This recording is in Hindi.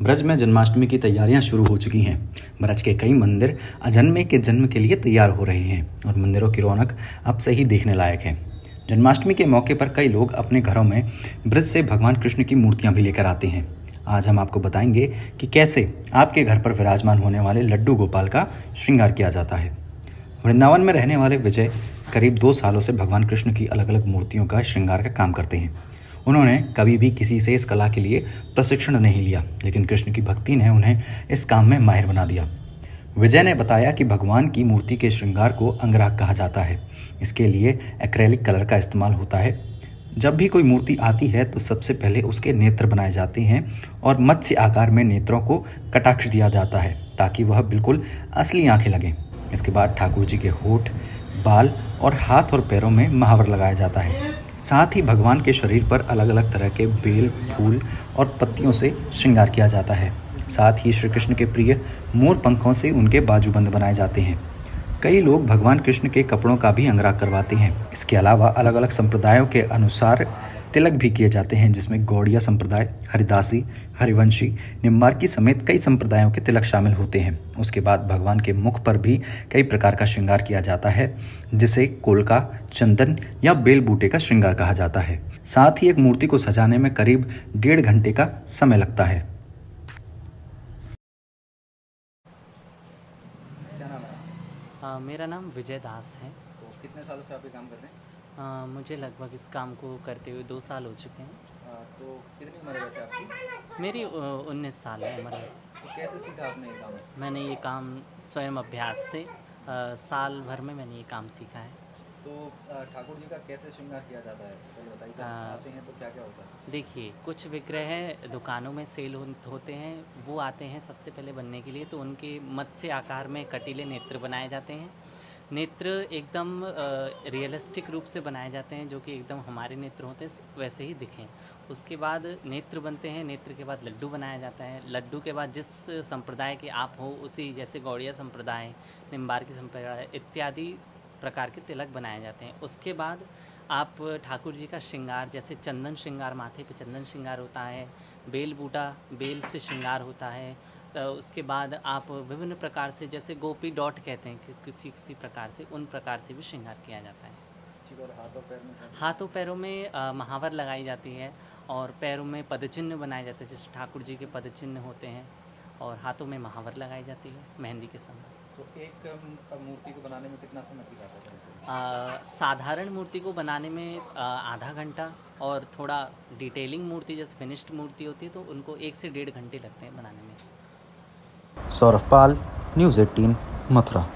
ब्रज में जन्माष्टमी की तैयारियां शुरू हो चुकी हैं। ब्रज के कई मंदिर अजन्मे के जन्म के लिए तैयार हो रहे हैं और मंदिरों की रौनक अब से ही देखने लायक है। जन्माष्टमी के मौके पर कई लोग अपने घरों में ब्रज से भगवान कृष्ण की मूर्तियां भी लेकर आते हैं। आज हम आपको बताएंगे कि कैसे आपके घर पर विराजमान होने वाले लड्डू गोपाल का श्रृंगार किया जाता है। वृंदावन में रहने वाले विजय करीब 2 सालों से भगवान कृष्ण की अलग अलग मूर्तियों का श्रृंगार का काम करते हैं। उन्होंने कभी भी किसी से इस कला के लिए प्रशिक्षण नहीं लिया, लेकिन कृष्ण की भक्ति ने उन्हें इस काम में माहिर बना दिया। विजय ने बताया कि भगवान की मूर्ति के श्रृंगार को अंगराग कहा जाता है। इसके लिए एक्रेलिक कलर का इस्तेमाल होता है। जब भी कोई मूर्ति आती है तो सबसे पहले उसके नेत्र बनाए जाते हैं और मत्स्य आकार में नेत्रों को कटाक्ष दिया जाता है ताकि वह बिल्कुल असली आंखें लगें। इसके बाद ठाकुर जी के होठ, बाल और हाथ और पैरों में महावर लगाया जाता है। साथ ही भगवान के शरीर पर अलग अलग तरह के बेल, फूल और पत्तियों से श्रृंगार किया जाता है। साथ ही श्री कृष्ण के प्रिय मोर पंखों से उनके बाजूबंद बनाए जाते हैं। कई लोग भगवान कृष्ण के कपड़ों का भी अंगराग करवाते हैं। इसके अलावा अलग अलग संप्रदायों के अनुसार तिलक भी किए जाते हैं, जिसमें गौड़िया संप्रदाय, हरिदासी, हरिवंशी, निम्बार्की समेत कई संप्रदायों के तिलक शामिल होते हैं। उसके बाद भगवान के मुख पर भी कई प्रकार का श्रृंगार किया जाता है, जिसे कोलका, चंदन या बेल बूटे का श्रृंगार कहा जाता है। साथ ही एक मूर्ति को सजाने में करीब 1.5 घंटे का समय लगता है। क्या नाम है? मेरा नाम विजय दास है। तो कितने सालों से आप ये काम कर रहे हैं? मुझे लगभग इस काम को करते हुए 2 साल हो चुके हैं। तो कितनी उम्र है वैसे आपकी? मेरी 19 साल है उम्र वैसे। तो कैसे सीखा आपने ये काम? मैंने ये काम स्वयं अभ्यास से साल भर में मैंने ये काम सीखा है। तो ठाकुर जी का कैसे श्रृंगार किया जाता है तो बताइए। जब आते हैं तो क्या क्या होता है? देखिए, कुछ विग्रह दुकानों में सेल होते हैं, वो आते हैं सबसे पहले बनने के लिए, तो उनके मत्स्य आकार में कटीले नेत्र बनाए जाते हैं। नेत्र एकदम रियलिस्टिक रूप से बनाए जाते हैं, जो कि एकदम हमारे नेत्र होते हैं वैसे ही दिखें। उसके बाद नेत्र बनते हैं, नेत्र के बाद लड्डू बनाया जाता है। लड्डू के बाद जिस संप्रदाय के आप हो, उसी जैसे गौड़िया संप्रदाय, निम्बार्की संप्रदाय इत्यादि प्रकार के तिलक बनाए जाते हैं। उसके बाद आप ठाकुर जी का श्रृंगार, जैसे चंदन श्रृंगार, माथे पे चंदन श्रृंगार होता है, बेल बूटा, बेल से श्रृंगार होता है। तो उसके बाद आप विभिन्न प्रकार से, जैसे गोपी डॉट कहते हैं कि किसी प्रकार से, उन प्रकार से भी श्रृंगार किया जाता है। ठीक। और हाथों पैर में? हाथों पैरों में महावर लगाई जाती है और पैरों में पदचिन्ह बनाए जाते हैं, जैसे ठाकुर जी के पदचिन्ह होते हैं, और हाथों में महावर लगाई जाती है मेहंदी के समय। तो एक मूर्ति को बनाने में कितना समय दिखाता है? साधारण मूर्ति को बनाने में आधा घंटा, और थोड़ा डिटेलिंग मूर्ति जैसे फिनिश्ड मूर्ति होती है तो उनको 1 से 1.5 घंटे लगते हैं बनाने में। सौरभ पाल, न्यूज़ 18, मथुरा।